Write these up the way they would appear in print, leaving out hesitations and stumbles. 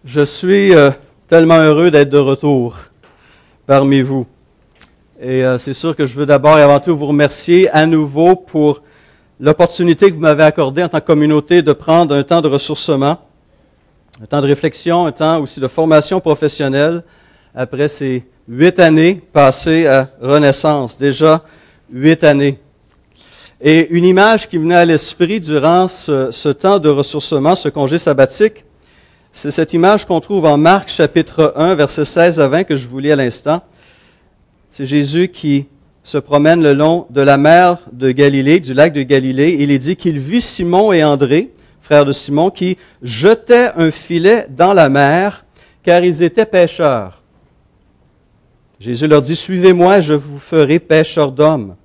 Je suis tellement heureux d'être de retour parmi vous. Et c'est sûr que je veux d'abord et avant tout vous remercier à nouveau pour l'opportunité que vous m'avez accordée en tant que communauté de prendre un temps de ressourcement, un temps de réflexion, un temps aussi de formation professionnelle après ces 8 années passées à Renaissance. Déjà 8 années. Et une image qui venait à l'esprit durant ce temps de ressourcement, ce congé sabbatique, c'est cette image qu'on trouve en Marc chapitre 1, versets 16 à 20 que je vous lis à l'instant. C'est Jésus qui se promène le long de la mer de Galilée, du lac de Galilée. Il est dit qu'il vit Simon et André, frères de Simon, qui jetaient un filet dans la mer car ils étaient pêcheurs. Jésus leur dit, « Suivez-moi, je vous ferai pêcheurs d'hommes. »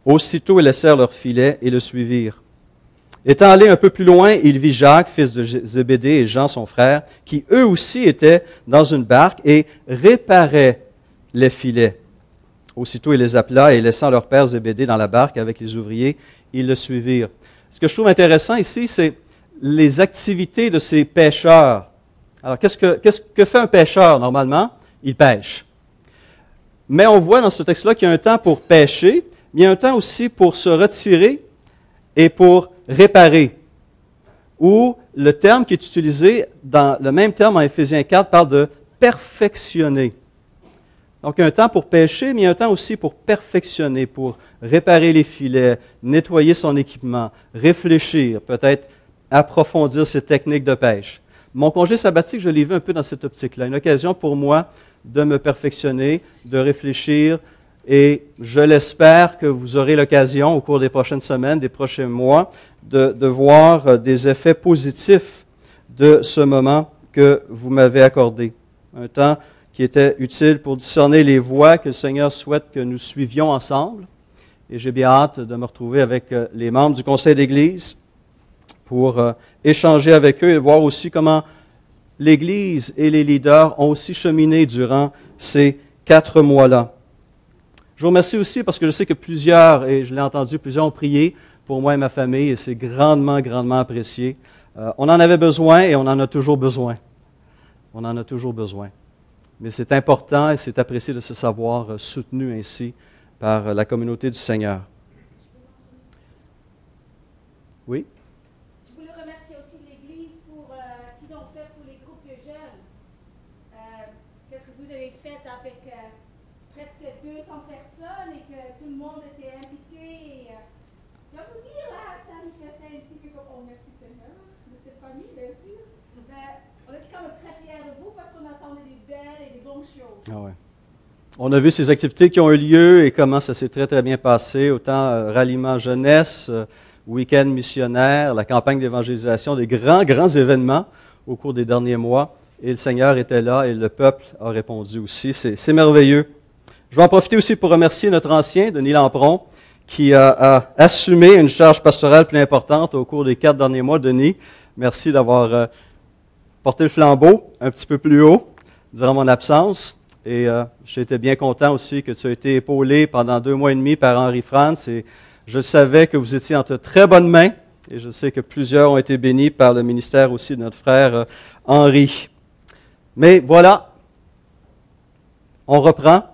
Aussitôt, ils laissèrent leur filet et le suivirent. Étant allé un peu plus loin, il vit Jacques, fils de Zébédée, et Jean, son frère, qui eux aussi étaient dans une barque et réparaient les filets. Aussitôt, il les appela et laissant leur père Zébédée dans la barque avec les ouvriers, ils le suivirent. Ce que je trouve intéressant ici, c'est les activités de ces pêcheurs. Alors, qu'est-ce que fait un pêcheur normalement? Il pêche. Mais on voit dans ce texte-là qu'il y a un temps pour pêcher, mais il y a un temps aussi pour se retirer et pour réparer. Ou le terme qui est utilisé, dans le même terme en Éphésiens 4, parle de perfectionner. Donc, il y a un temps pour pêcher, mais il y a un temps aussi pour perfectionner, pour réparer les filets, nettoyer son équipement, réfléchir, peut-être approfondir ses techniques de pêche. Mon congé sabbatique, je l'ai vu un peu dans cette optique-là, une occasion pour moi de me perfectionner, de réfléchir, et je l'espère que vous aurez l'occasion au cours des prochaines semaines, des prochains mois, de voir des effets positifs de ce moment que vous m'avez accordé. Un temps qui était utile pour discerner les voies que le Seigneur souhaite que nous suivions ensemble. Et j'ai bien hâte de me retrouver avec les membres du Conseil d'Église pour échanger avec eux et voir aussi comment l'Église et les leaders ont aussi cheminé durant ces 4 mois-là. Je vous remercie aussi parce que je sais que plusieurs, et je l'ai entendu, plusieurs ont prié pour moi et ma famille, et c'est grandement, grandement apprécié. On en avait besoin et on en a toujours besoin. On en a toujours besoin. Mais c'est important et c'est apprécié de se savoir soutenu ainsi par la communauté du Seigneur. Oui? Je voulais remercier aussi l'Église pour ce qu'ils ont fait pour les groupes de jeunes. Qu'est-ce que vous avez fait avec presque 200 personnes et que tout le monde était impliqué. Je dois vous dire, là, ça nous faisait un petit peu comme on merci Seigneur, de cette famille, bien sûr. Mais on était quand même très fiers de vous parce qu'on attendait des belles et des bonnes choses. Ah ouais. On a vu ces activités qui ont eu lieu et comment ça s'est très, très bien passé. Autant ralliement jeunesse, week-end missionnaire, la campagne d'évangélisation, des grands, grands événements au cours des derniers mois. Et le Seigneur était là et le peuple a répondu aussi. C'est merveilleux. Je vais en profiter aussi pour remercier notre ancien, Denis Lampron, qui a assumé une charge pastorale plus importante au cours des 4 derniers mois. Denis, merci d'avoir porté le flambeau un petit peu plus haut durant mon absence. Et j'ai été bien content aussi que tu aies été épaulé pendant 2 mois et demi par Henri France. Et je savais que vous étiez entre très bonnes mains. Et je sais que plusieurs ont été bénis par le ministère aussi de notre frère Henri. Mais voilà, on reprend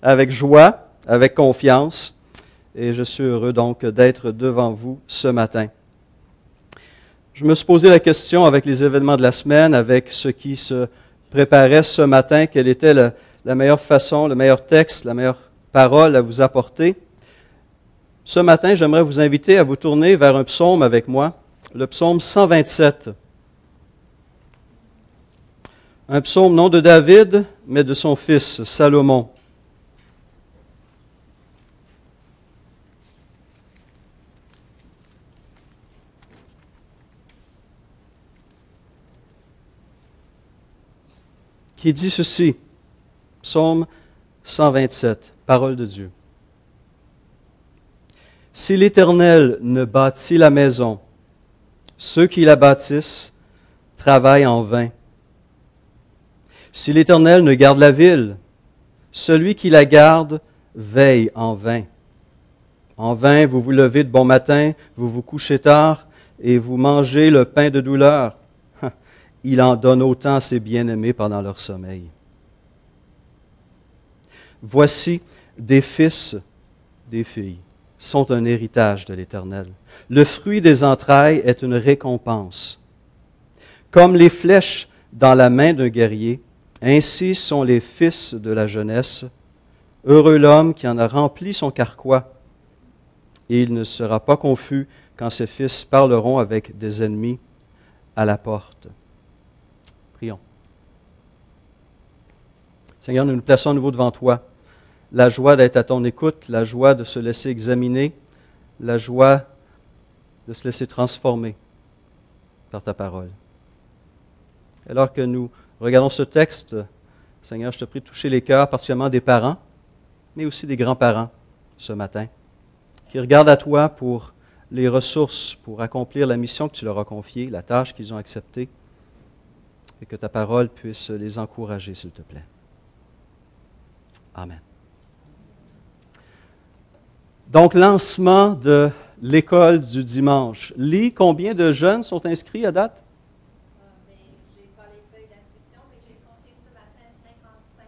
avec joie, avec confiance. Et je suis heureux donc d'être devant vous ce matin. Je me suis posé la question avec les événements de la semaine, avec ce qui se préparait ce matin, quelle était la meilleure façon, le meilleur texte, la meilleure parole à vous apporter. Ce matin, j'aimerais vous inviter à vous tourner vers un psaume avec moi, le psaume 127. Un psaume non de David, mais de son fils Salomon. Qui dit ceci, psaume 127, parole de Dieu. Si l'Éternel ne bâtit la maison, ceux qui la bâtissent travaillent en vain. Si l'Éternel ne garde la ville, celui qui la garde veille en vain. En vain, vous vous levez de bon matin, vous vous couchez tard et vous mangez le pain de douleur. il en donne autant à ses bien-aimés pendant leur sommeil. Voici, des fils, des filles, sont un héritage de l'Éternel. Le fruit des entrailles est une récompense. Comme les flèches dans la main d'un guerrier, ainsi sont les fils de la jeunesse. Heureux l'homme qui en a rempli son carquois, et il ne sera pas confus quand ses fils parleront avec des ennemis à la porte. Prions. Seigneur, nous nous plaçons à nouveau devant toi. La joie d'être à ton écoute, la joie de se laisser examiner, la joie de se laisser transformer par ta parole. Alors que nous regardons ce texte, Seigneur, je te prie de toucher les cœurs, particulièrement des parents, mais aussi des grands-parents ce matin, qui regardent à toi pour les ressources, pour accomplir la mission que tu leur as confiée, la tâche qu'ils ont acceptée, et que ta parole puisse les encourager, s'il te plaît. Amen. Donc, lancement de l'école du dimanche. Lis, combien de jeunes sont inscrits à date? Je n'ai pas les feuilles d'inscription, mais j'ai compté ce matin 55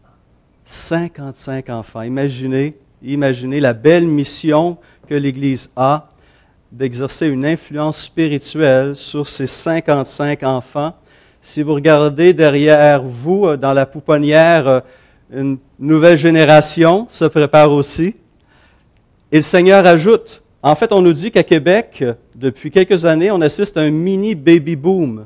enfants. 55 enfants. Imaginez la belle mission que l'Église a d'exercer une influence spirituelle sur ces 55 enfants. Si vous regardez derrière vous, dans la pouponnière, une nouvelle génération se prépare aussi. Et le Seigneur ajoute, en fait, on nous dit qu'à Québec, depuis quelques années, on assiste à un mini baby boom.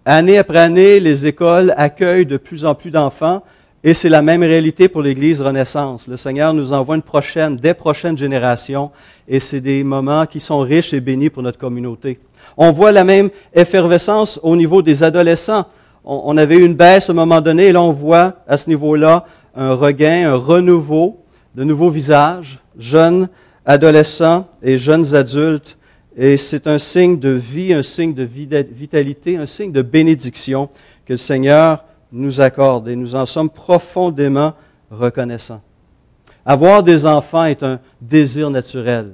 Année après année, les écoles accueillent de plus en plus d'enfants et c'est la même réalité pour l'Église Renaissance. Le Seigneur nous envoie des prochaines générations et c'est des moments qui sont riches et bénis pour notre communauté. On voit la même effervescence au niveau des adolescents. On avait eu une baisse à un moment donné et là on voit à ce niveau-là un regain, un renouveau, de nouveaux visages, jeunes adolescents et jeunes adultes. Et c'est un signe de vie, un signe de vitalité, un signe de bénédiction que le Seigneur nous accorde et nous en sommes profondément reconnaissants. Avoir des enfants est un désir naturel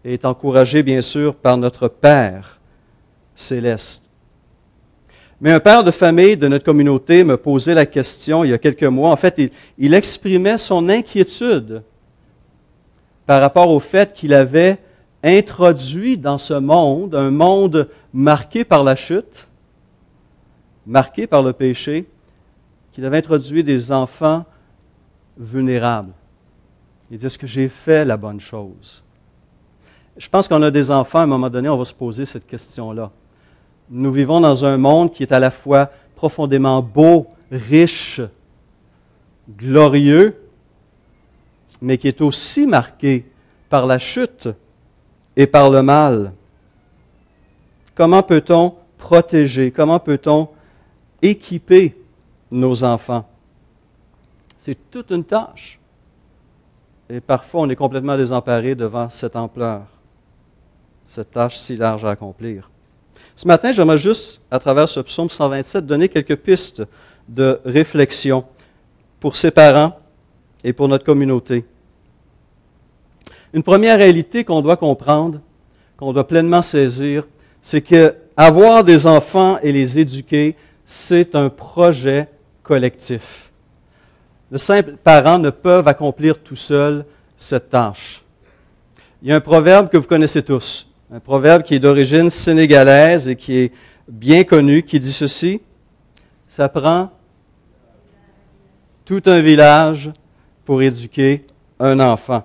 et est encouragé bien sûr par notre Père céleste. Mais un père de famille de notre communauté me posait la question il y a quelques mois. En fait, il exprimait son inquiétude par rapport au fait qu'il avait introduit dans ce monde, un monde marqué par la chute, marqué par le péché, qu'il avait introduit des enfants vulnérables. Il dit, est-ce que j'ai fait la bonne chose? Je pense qu'on a des enfants, à un moment donné, on va se poser cette question-là. Nous vivons dans un monde qui est à la fois profondément beau, riche, glorieux, mais qui est aussi marqué par la chute et par le mal. Comment peut-on protéger, comment peut-on équiper nos enfants? C'est toute une tâche. Et parfois, on est complètement désemparé devant cette ampleur, cette tâche si large à accomplir. Ce matin, j'aimerais juste, à travers ce psaume 127, donner quelques pistes de réflexion pour ses parents et pour notre communauté. Une première réalité qu'on doit comprendre, qu'on doit pleinement saisir, c'est que avoir des enfants et les éduquer, c'est un projet collectif. De simples parents ne peuvent accomplir tout seuls cette tâche. Il y a un proverbe que vous connaissez tous. Un proverbe qui est d'origine sénégalaise et qui est bien connu, qui dit ceci, « Ça prend tout un village pour éduquer un enfant. »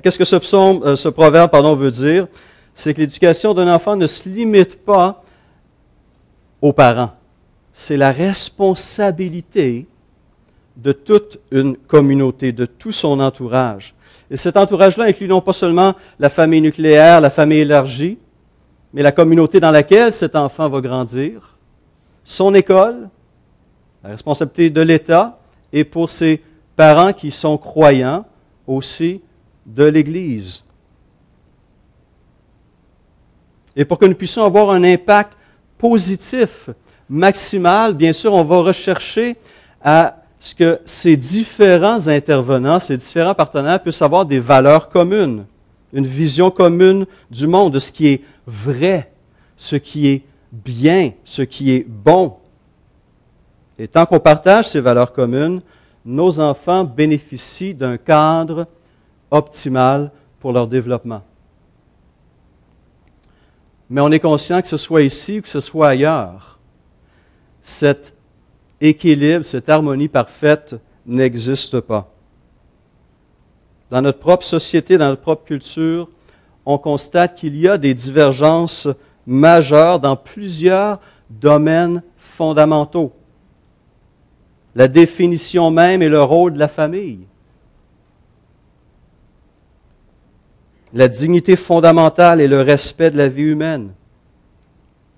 Qu'est-ce que ce proverbe veut dire? C'est que l'éducation d'un enfant ne se limite pas aux parents. C'est la responsabilité de toute une communauté, de tout son entourage. Et cet entourage-là inclut non pas seulement la famille nucléaire, la famille élargie, mais la communauté dans laquelle cet enfant va grandir, son école, la responsabilité de l'État, et pour ses parents qui sont croyants, aussi de l'Église. Et pour que nous puissions avoir un impact positif, maximal, bien sûr, on va rechercher à ce que ces différents intervenants, ces différents partenaires puissent avoir des valeurs communes, une vision commune du monde, de ce qui est vrai, ce qui est bien, ce qui est bon. Et tant qu'on partage ces valeurs communes, nos enfants bénéficient d'un cadre optimal pour leur développement. Mais on est conscient que ce soit ici ou que ce soit ailleurs, cet équilibre, cette harmonie parfaite n'existe pas. Dans notre propre société, dans notre propre culture, on constate qu'il y a des divergences majeures dans plusieurs domaines fondamentaux. La définition même et le rôle de la famille. La dignité fondamentale et le respect de la vie humaine.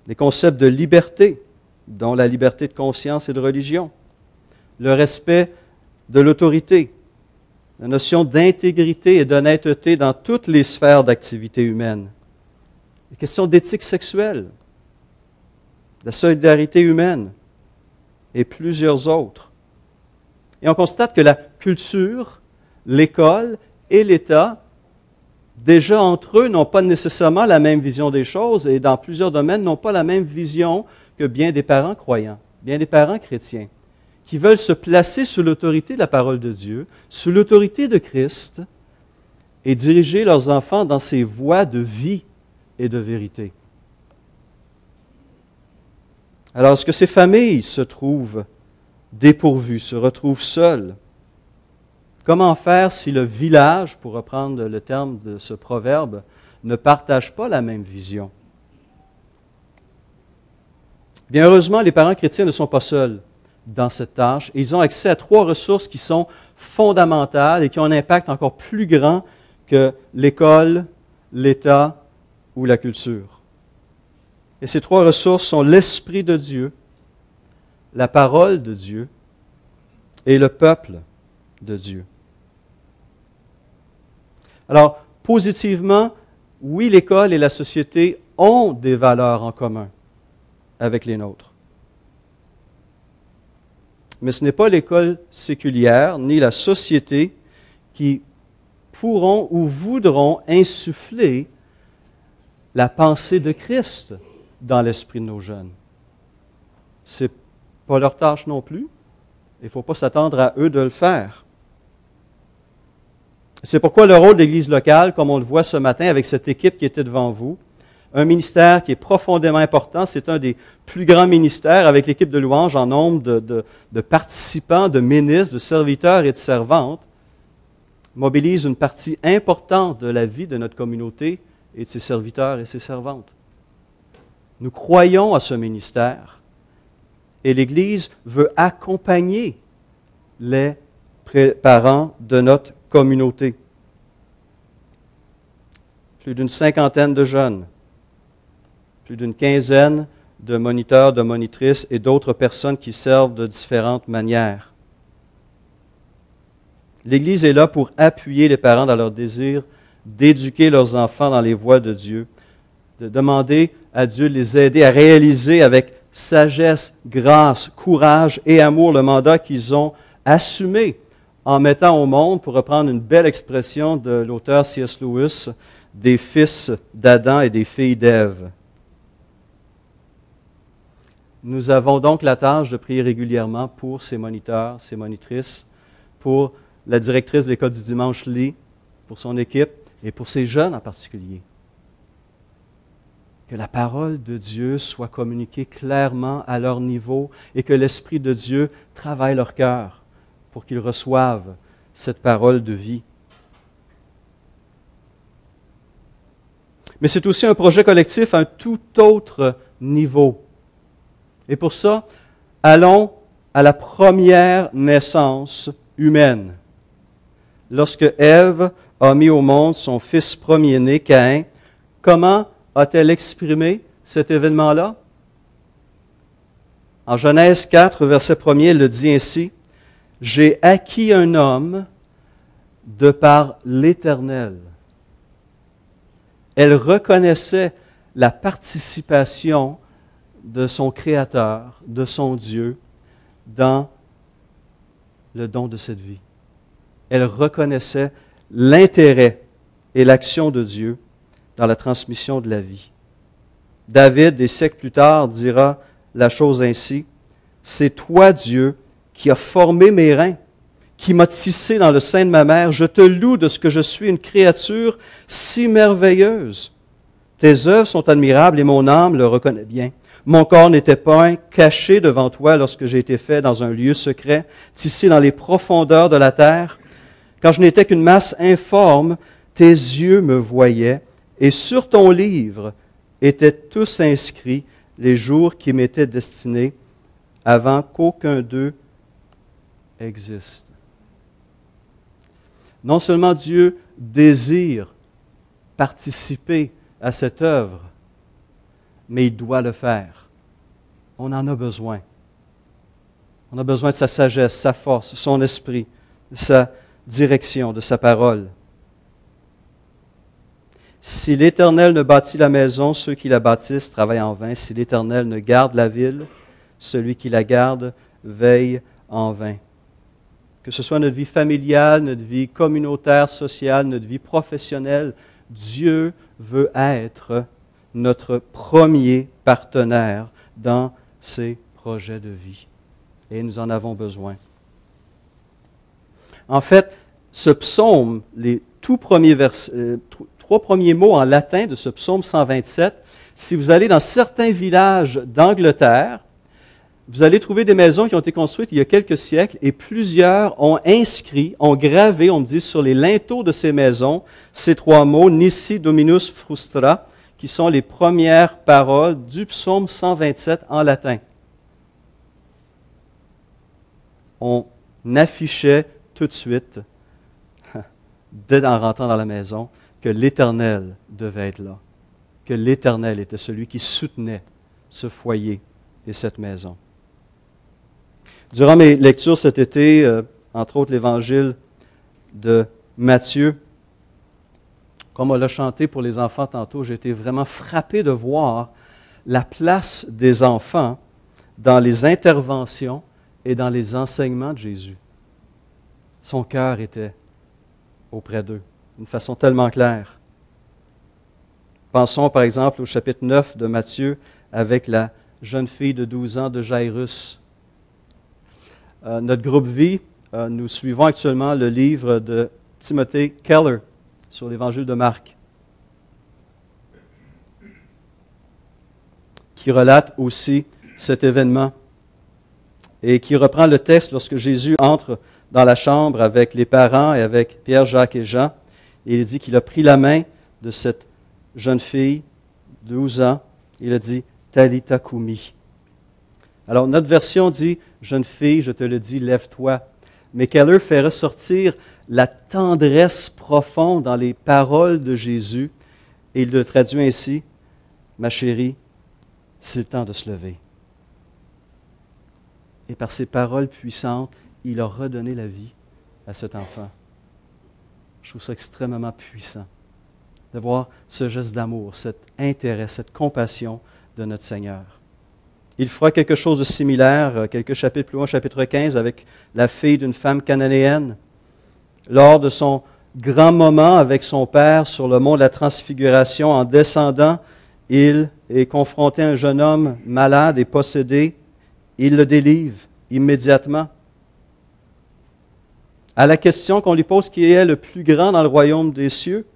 Les concepts de liberté, dont la liberté de conscience et de religion. Le respect de l'autorité. La notion d'intégrité et d'honnêteté dans toutes les sphères d'activité humaine. Les questions d'éthique sexuelle, de solidarité humaine et plusieurs autres. Et on constate que la culture, l'école et l'État, déjà entre eux, n'ont pas nécessairement la même vision des choses et dans plusieurs domaines n'ont pas la même vision que bien des parents croyants, bien des parents chrétiens, qui veulent se placer sous l'autorité de la parole de Dieu, sous l'autorité de Christ, et diriger leurs enfants dans ces voies de vie et de vérité. Alors, est-ce que ces familles se trouvent dépourvues, se retrouvent seules? Comment faire si le village, pour reprendre le terme de ce proverbe, ne partage pas la même vision? Bien heureusement, les parents chrétiens ne sont pas seuls dans cette tâche. Et ils ont accès à 3 ressources qui sont fondamentales et qui ont un impact encore plus grand que l'école, l'État ou la culture. Et ces 3 ressources sont l'Esprit de Dieu, la parole de Dieu et le peuple de Dieu. Alors, positivement, oui, l'école et la société ont des valeurs en commun avec les nôtres. Mais ce n'est pas l'école séculière ni la société qui pourront ou voudront insuffler la pensée de Christ dans l'esprit de nos jeunes. Ce n'est pas leur tâche non plus. Il ne faut pas s'attendre à eux de le faire. C'est pourquoi le rôle de l'Église locale, comme on le voit ce matin avec cette équipe qui était devant vous, un ministère qui est profondément important, c'est un des plus grands ministères avec l'équipe de louange en nombre de participants, de ministres, de serviteurs et de servantes, mobilise une partie importante de la vie de notre communauté et de ses serviteurs et ses servantes. Nous croyons à ce ministère et l'Église veut accompagner les parents de notre communauté. Plus d'une 50aine de jeunes, plus d'une 15aine de moniteurs, de monitrices et d'autres personnes qui servent de différentes manières. L'Église est là pour appuyer les parents dans leur désir d'éduquer leurs enfants dans les voies de Dieu, de demander à Dieu de les aider à réaliser avec sagesse, grâce, courage et amour le mandat qu'ils ont assumé en mettant au monde, pour reprendre une belle expression de l'auteur C.S. Lewis, des fils d'Adam et des filles d'Ève. Nous avons donc la tâche de prier régulièrement pour ces moniteurs, ces monitrices, pour la directrice de l'école du dimanche, Lee, pour son équipe et pour ces jeunes en particulier. Que la parole de Dieu soit communiquée clairement à leur niveau et que l'Esprit de Dieu travaille leur cœur pour qu'ils reçoivent cette parole de vie. Mais c'est aussi un projet collectif à un tout autre niveau. Et pour ça, allons à la première naissance humaine. Lorsque Ève a mis au monde son fils premier-né, Caïn, comment a-t-elle exprimé cet événement-là? En Genèse 4, verset 1er, elle le dit ainsi, « J'ai acquis un homme de par l'Éternel. » Elle reconnaissait la participation de son Créateur, de son Dieu, dans le don de cette vie. Elle reconnaissait l'intérêt et l'action de Dieu dans la transmission de la vie. David, des siècles plus tard, dira la chose ainsi. C'est toi, Dieu, qui as formé mes reins, qui m'as tissé dans le sein de ma mère. Je te loue de ce que je suis une créature si merveilleuse. Tes œuvres sont admirables et mon âme le reconnaît bien. Mon corps n'était pas caché devant toi lorsque j'ai été fait dans un lieu secret, tissé dans les profondeurs de la terre. Quand je n'étais qu'une masse informe, tes yeux me voyaient, et sur ton livre étaient tous inscrits les jours qui m'étaient destinés avant qu'aucun d'eux existe. Non seulement Dieu désire participer à cette œuvre, mais il doit le faire. On en a besoin. On a besoin de sa sagesse, sa force, son esprit, de sa direction, de sa parole. Si l'Éternel ne bâtit la maison, ceux qui la bâtissent travaillent en vain. Si l'Éternel ne garde la ville, celui qui la garde veille en vain. Que ce soit notre vie familiale, notre vie communautaire, sociale, notre vie professionnelle, Dieu veut être notre premier partenaire dans ses projets de vie. Et nous en avons besoin. En fait, ce psaume, les trois premiers mots en latin de ce psaume 127, si vous allez dans certains villages d'Angleterre, vous allez trouver des maisons qui ont été construites il y a quelques siècles et plusieurs ont inscrit, ont gravé, on me dit, sur les linteaux de ces maisons, ces trois mots, Nisi Dominus Frustra, qui sont les premières paroles du psaume 127 en latin. On affichait tout de suite, dès en rentrant dans la maison, que l'Éternel devait être là, que l'Éternel était celui qui soutenait ce foyer et cette maison. Durant mes lectures cet été, entre autres l'Évangile de Matthieu, comme on l'a chanté pour les enfants tantôt, j'ai été vraiment frappé de voir la place des enfants dans les interventions et dans les enseignements de Jésus. Son cœur était auprès d'eux, d'une façon tellement claire. Pensons par exemple au chapitre 9 de Matthieu avec la jeune fille de 12 ans de Jairus. Notre groupe Vie, nous suivons actuellement le livre de Timothy Keller sur l'Évangile de Marc, qui relate aussi cet événement et qui reprend le texte lorsque Jésus entre dans la chambre avec les parents et avec Pierre, Jacques et Jean. Et il dit qu'il a pris la main de cette jeune fille, 12 ans, il a dit « Talitha Kumi ». Alors, notre version dit « Jeune fille, je te le dis, lève-toi ». Mais Keller fait ressortir la tendresse profonde dans les paroles de Jésus et il le traduit ainsi « Ma chérie, c'est le temps de se lever ». Et par ces paroles puissantes, il a redonné la vie à cet enfant. Je trouve ça extrêmement puissant de voir ce geste d'amour, cet intérêt, cette compassion de notre Seigneur. Il fera quelque chose de similaire, quelques chapitres plus loin, chapitre 15, avec la fille d'une femme cananéenne. Lors de son grand moment avec son père sur le mont de la Transfiguration, en descendant, il est confronté à un jeune homme malade et possédé. Il le délivre immédiatement. À la question qu'on lui pose qui est le plus grand dans le royaume des cieux,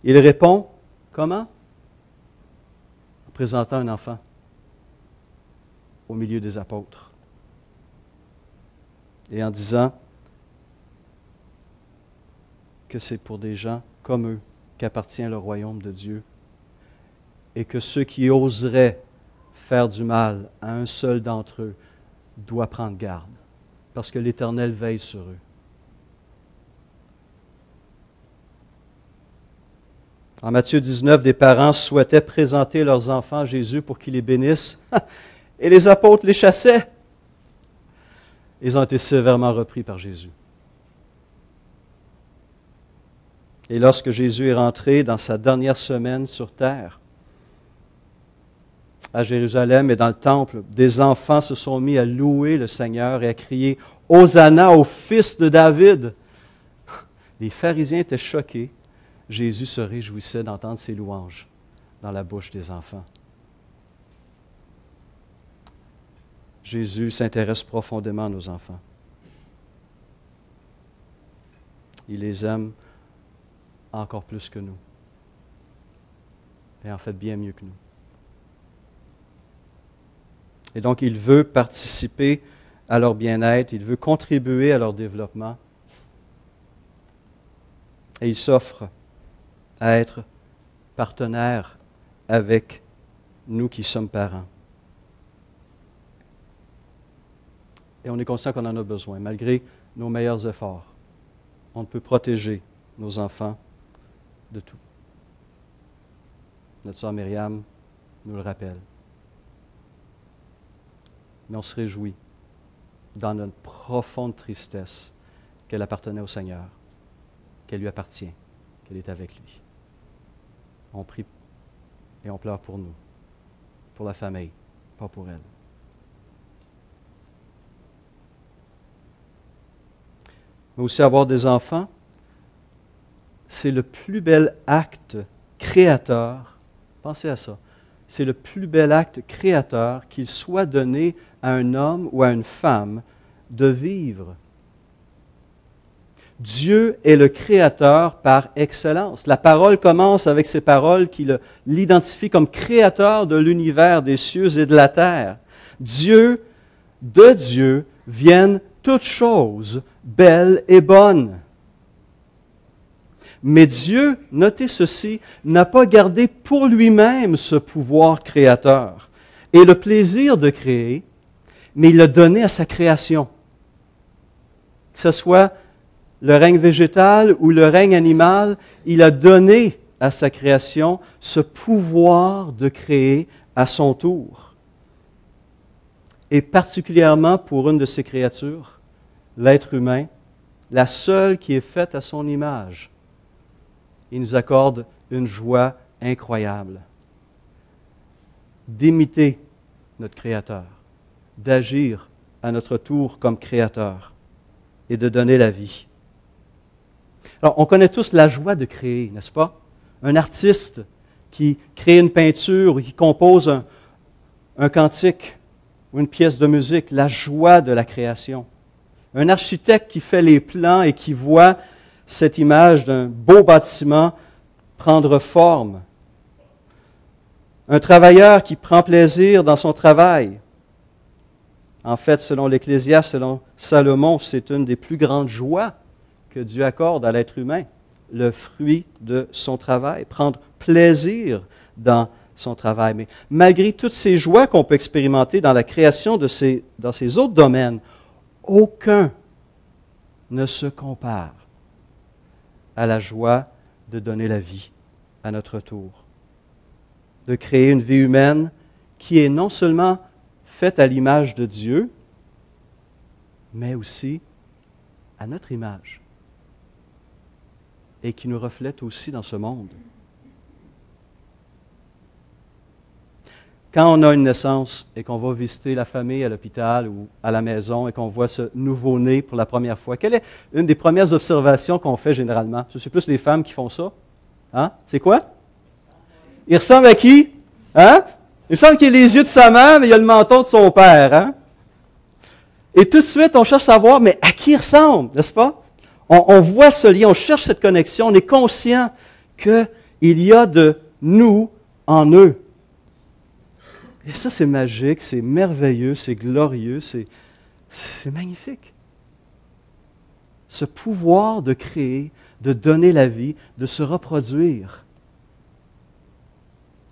il répond, comment? En présentant un enfant au milieu des apôtres. Et en disant que c'est pour des gens comme eux qu'appartient le royaume de Dieu et que ceux qui oseraient faire du mal à un seul d'entre eux doivent prendre garde parce que l'Éternel veille sur eux. En Matthieu 19, des parents souhaitaient présenter leurs enfants à Jésus pour qu'il les bénisse, et les apôtres les chassaient. Ils ont été sévèrement repris par Jésus. Et lorsque Jésus est rentré dans sa dernière semaine sur terre, à Jérusalem et dans le temple, des enfants se sont mis à louer le Seigneur et à crier « Hosanna au Fils de David ». Les pharisiens étaient choqués. Jésus se réjouissait d'entendre ces louanges dans la bouche des enfants. Jésus s'intéresse profondément à nos enfants. Il les aime encore plus que nous. Et en fait bien mieux que nous. Et donc, il veut participer à leur bien-être, il veut contribuer à leur développement. Et il s'offre à être partenaire avec nous qui sommes parents. Et on est conscient qu'on en a besoin, malgré nos meilleurs efforts. On ne peut protéger nos enfants de tout. Notre sœur Myriam nous le rappelle. Mais on se réjouit dans notre profonde tristesse qu'elle appartenait au Seigneur, qu'elle lui appartient, qu'elle est avec lui. On prie et on pleure pour nous, pour la famille, pas pour elle. Mais aussi avoir des enfants, c'est le plus bel acte créateur. Pensez à ça. C'est le plus bel acte créateur qu'il soit donné à un homme ou à une femme de vivre. Dieu est le créateur par excellence. La parole commence avec ces paroles qui l'identifient comme créateur de l'univers, des cieux et de la terre. De Dieu viennent toutes choses belles et bonnes. Mais Dieu, notez ceci, n'a pas gardé pour lui-même ce pouvoir créateur et le plaisir de créer, mais il l'a donné à sa création. Que ce soit le règne végétal ou le règne animal, il a donné à sa création ce pouvoir de créer à son tour. Et particulièrement pour une de ses créatures, l'être humain, la seule qui est faite à son image. Il nous accorde une joie incroyable d'imiter notre Créateur, d'agir à notre tour comme Créateur et de donner la vie. Alors, on connaît tous la joie de créer, n'est-ce pas? Un artiste qui crée une peinture ou qui compose un cantique ou une pièce de musique, la joie de la création. Un architecte qui fait les plans et qui voit cette image d'un beau bâtiment prendre forme. Un travailleur qui prend plaisir dans son travail. En fait, selon l'Ecclésiaste, selon Salomon, c'est une des plus grandes joies que Dieu accorde à l'être humain, le fruit de son travail, prendre plaisir dans son travail. Mais malgré toutes ces joies qu'on peut expérimenter dans la création dans ces autres domaines, aucun ne se compare à la joie de donner la vie à notre tour, de créer une vie humaine qui est non seulement faite à l'image de Dieu, mais aussi à notre image et qui nous reflète aussi dans ce monde. Quand on a une naissance et qu'on va visiter la famille à l'hôpital ou à la maison et qu'on voit ce nouveau-né pour la première fois, quelle est une des premières observations qu'on fait généralement? C'est plus les femmes qui font ça. Hein? C'est quoi? Il ressemble à qui? Hein? Il semble qu'il a les yeux de sa mère, mais il a le menton de son père. Hein? Et tout de suite, on cherche à savoir, mais à qui il ressemble, n'est-ce pas? On voit ce lien, on cherche cette connexion, on est conscient qu'il y a de nous en eux. Et ça, c'est magique, c'est merveilleux, c'est glorieux, c'est magnifique. Ce pouvoir de créer, de donner la vie, de se reproduire.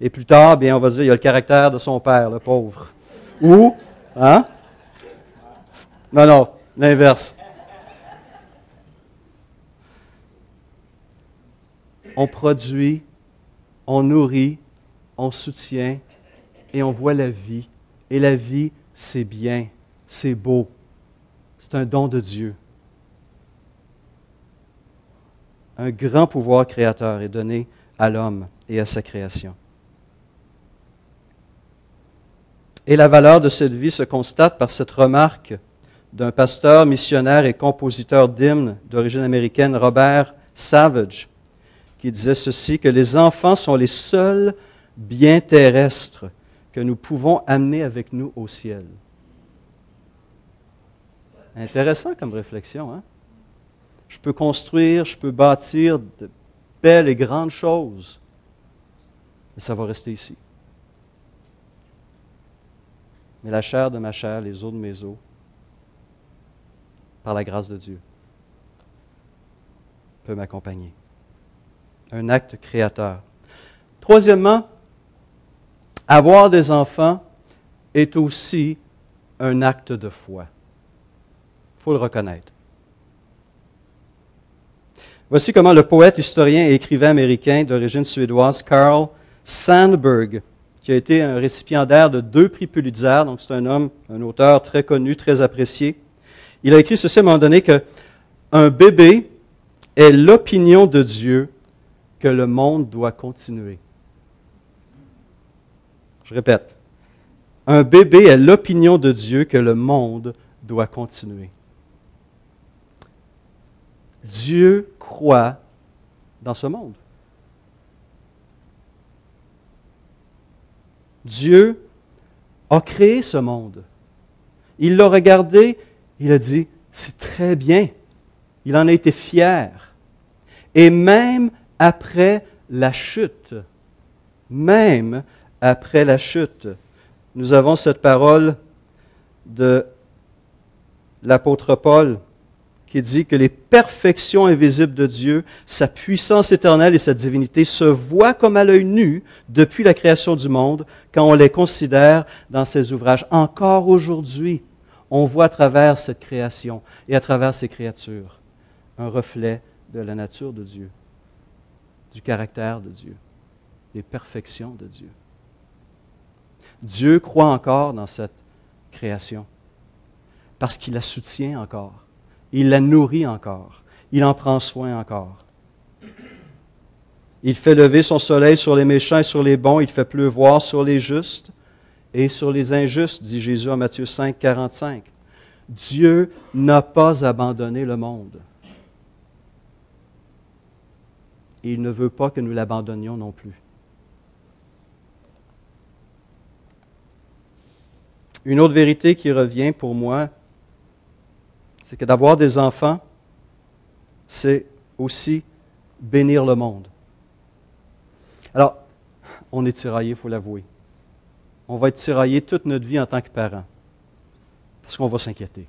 Et plus tard, bien, on va dire, il y a le caractère de son père, le pauvre. Ou, hein? Non, l'inverse. On produit, on nourrit, on soutient, et on voit la vie. Et la vie, c'est bien, c'est beau. C'est un don de Dieu. Un grand pouvoir créateur est donné à l'homme et à sa création. Et la valeur de cette vie se constate par cette remarque d'un pasteur, missionnaire et compositeur d'hymnes d'origine américaine, Robert Savage, qui disait ceci, que les enfants sont les seuls biens terrestres que nous pouvons amener avec nous au ciel. Intéressant comme réflexion, hein? Je peux construire, je peux bâtir de belles et grandes choses, mais ça va rester ici. Mais la chair de ma chair, les os de mes os, par la grâce de Dieu, peut m'accompagner. Un acte créateur. Troisièmement, avoir des enfants est aussi un acte de foi. Il faut le reconnaître. Voici comment le poète, historien et écrivain américain d'origine suédoise Carl Sandburg, qui a été un récipiendaire de 2 prix Pulitzer, donc c'est un homme, un auteur très connu, très apprécié, il a écrit ceci à un moment donné qu'un bébé est l'opinion de Dieu que le monde doit continuer. Je répète, un bébé est l'opinion de Dieu que le monde doit continuer. Dieu croit dans ce monde. Dieu a créé ce monde. Il l'a regardé, il a dit, c'est très bien. Il en a été fier. Et même après la chute, nous avons cette parole de l'apôtre Paul qui dit que les perfections invisibles de Dieu, sa puissance éternelle et sa divinité se voient comme à l'œil nu depuis la création du monde quand on les considère dans ses ouvrages. Encore aujourd'hui, on voit à travers cette création et à travers ces créatures un reflet de la nature de Dieu, du caractère de Dieu, des perfections de Dieu. Dieu croit encore dans cette création parce qu'il la soutient encore. Il la nourrit encore. Il en prend soin encore. Il fait lever son soleil sur les méchants et sur les bons. Il fait pleuvoir sur les justes et sur les injustes, dit Jésus en Matthieu 5, 45. Dieu n'a pas abandonné le monde. Et il ne veut pas que nous l'abandonnions non plus. Une autre vérité qui revient pour moi, c'est que d'avoir des enfants, c'est aussi bénir le monde. Alors, on est tiraillé, il faut l'avouer. On va être tiraillé toute notre vie en tant que parents, parce qu'on va s'inquiéter.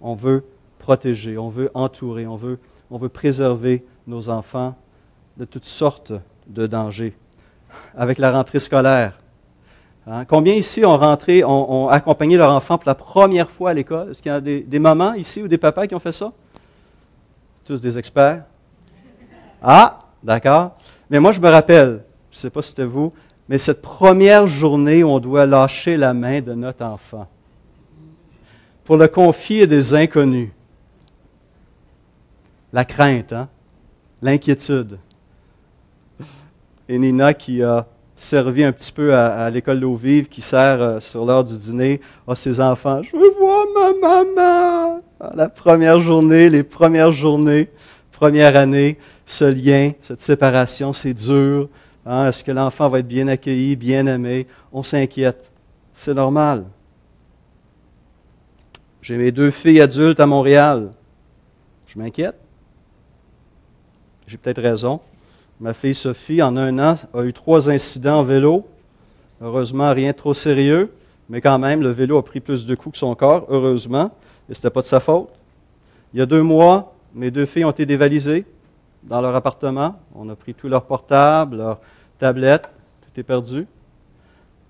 On veut protéger, on veut entourer, on veut préserver nos enfants de toutes sortes de dangers. Avec la rentrée scolaire, hein? Combien ici ont accompagné leur enfant pour la première fois à l'école? Est-ce qu'il y a des mamans ici ou des papas qui ont fait ça? Tous des experts? Ah, d'accord. Mais moi, je me rappelle, je ne sais pas si c'était vous, mais cette première journée où on doit lâcher la main de notre enfant pour le confier à des inconnus. La crainte, hein? L'inquiétude. Et Nina qui a servi un petit peu à l'école d'eau vive, qui sert sur l'heure du dîner à ses enfants. Je veux voir ma maman! La première journée, les premières journées, première année, ce lien, cette séparation, c'est dur. Hein? Est-ce que l'enfant va être bien accueilli, bien aimé? On s'inquiète. C'est normal. J'ai mes 2 filles adultes à Montréal. Je m'inquiète. J'ai peut-être raison. Ma fille Sophie, en 1 an, a eu 3 incidents en vélo. Heureusement, rien de trop sérieux, mais quand même, le vélo a pris plus de coups que son corps, heureusement, et ce n'était pas de sa faute. Il y a 2 mois, mes 2 filles ont été dévalisées dans leur appartement. On a pris tous leurs portables, leurs tablettes, tout est perdu.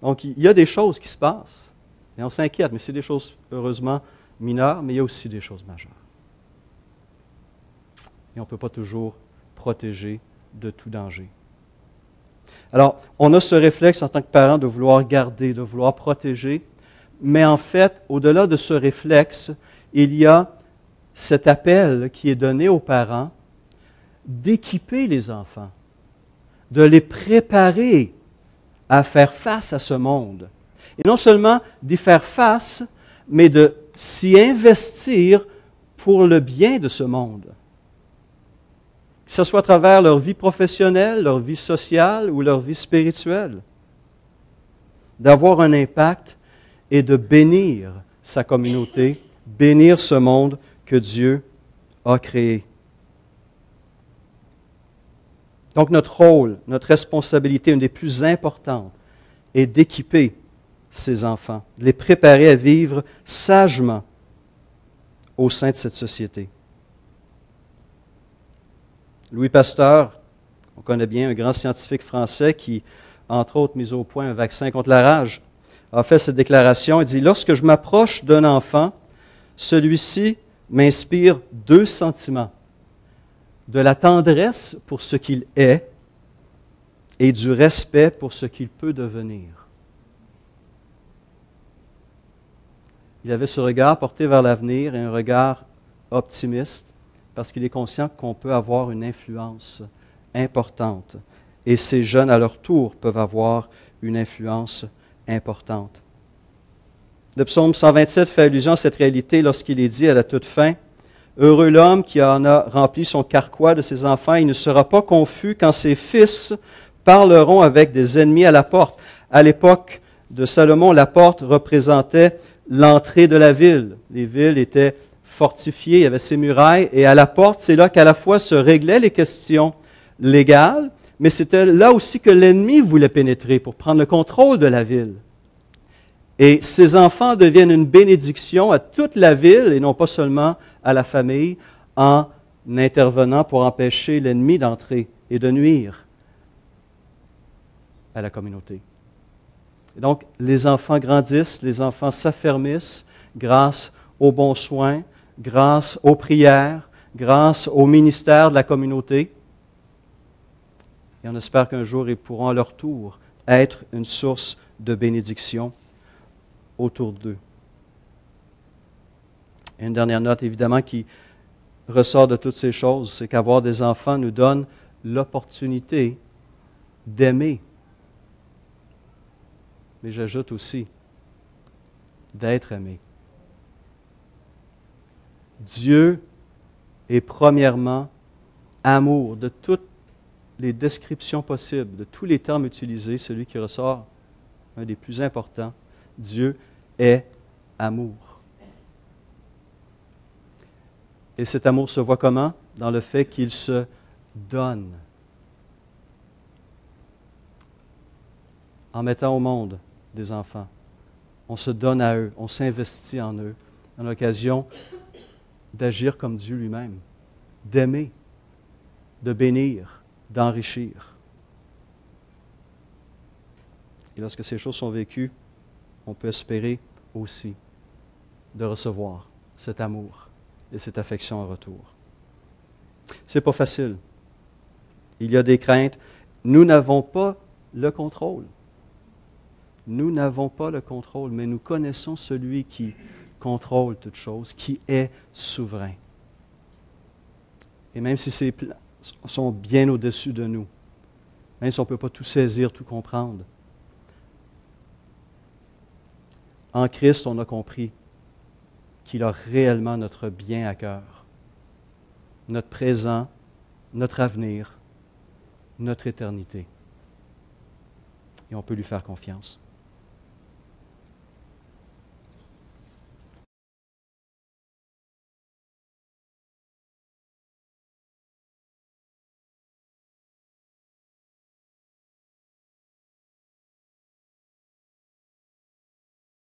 Donc, il y a des choses qui se passent, et on s'inquiète, mais c'est des choses, heureusement, mineures, mais il y a aussi des choses majeures. Et on ne peut pas toujours protéger de tout danger. Alors, on a ce réflexe en tant que parent de vouloir garder, de vouloir protéger, mais en fait, au-delà de ce réflexe, il y a cet appel qui est donné aux parents d'équiper les enfants, de les préparer à faire face à ce monde. Et non seulement d'y faire face, mais de s'y investir pour le bien de ce monde. Que ce soit à travers leur vie professionnelle, leur vie sociale ou leur vie spirituelle. D'avoir un impact et de bénir sa communauté bénir ce monde que Dieu a créé. Donc notre rôle, notre responsabilité, une des plus importantes, est d'équiper ces enfants, de les préparer à vivre sagement au sein de cette société. Louis Pasteur, on connaît bien, un grand scientifique français qui, entre autres, mis au point un vaccin contre la rage, a fait cette déclaration. Il dit « Lorsque je m'approche d'un enfant, celui-ci m'inspire deux sentiments, de la tendresse pour ce qu'il est et du respect pour ce qu'il peut devenir. » Il avait ce regard porté vers l'avenir et un regard optimiste parce qu'il est conscient qu'on peut avoir une influence importante. Et ces jeunes, à leur tour, peuvent avoir une influence importante. Le psaume 127 fait allusion à cette réalité lorsqu'il est dit à la toute fin, « Heureux l'homme qui en a rempli son carquois de ses enfants, il ne sera pas confus quand ses fils parleront avec des ennemis à la porte. » À l'époque de Salomon, la porte représentait l'entrée de la ville. Les villes étaient fortifiées, il y avait ces murailles, et à la porte, c'est là qu'à la fois se réglaient les questions légales, mais c'était là aussi que l'ennemi voulait pénétrer pour prendre le contrôle de la ville. Et ces enfants deviennent une bénédiction à toute la ville, et non pas seulement à la famille, en intervenant pour empêcher l'ennemi d'entrer et de nuire à la communauté. Et donc, les enfants grandissent, les enfants s'affermissent grâce aux bons soins, grâce aux prières, grâce au ministère de la communauté. Et on espère qu'un jour, ils pourront à leur tour être une source de bénédiction autour d'eux. Et une dernière note, évidemment, qui ressort de toutes ces choses, c'est qu'avoir des enfants nous donne l'opportunité d'aimer. Mais j'ajoute aussi d'être aimé. Dieu est premièrement amour. De toutes les descriptions possibles, de tous les termes utilisés, celui qui ressort, un des plus importants, Dieu est amour. Et cet amour se voit comment? Dans le fait qu'il se donne. En mettant au monde des enfants, on se donne à eux, on s'investit en eux, à l'occasion d'agir comme Dieu lui-même, d'aimer, de bénir, d'enrichir. Et lorsque ces choses sont vécues, on peut espérer aussi de recevoir cet amour et cette affection en retour. Ce n'est pas facile. Il y a des craintes. Nous n'avons pas le contrôle. Nous n'avons pas le contrôle, mais nous connaissons celui qui contrôle toutes choses, qui est souverain. Et même si ces plans sont bien au-dessus de nous, même si on ne peut pas tout saisir, tout comprendre, en Christ, on a compris qu'il a réellement notre bien à cœur, notre présent, notre avenir, notre éternité. Et on peut lui faire confiance.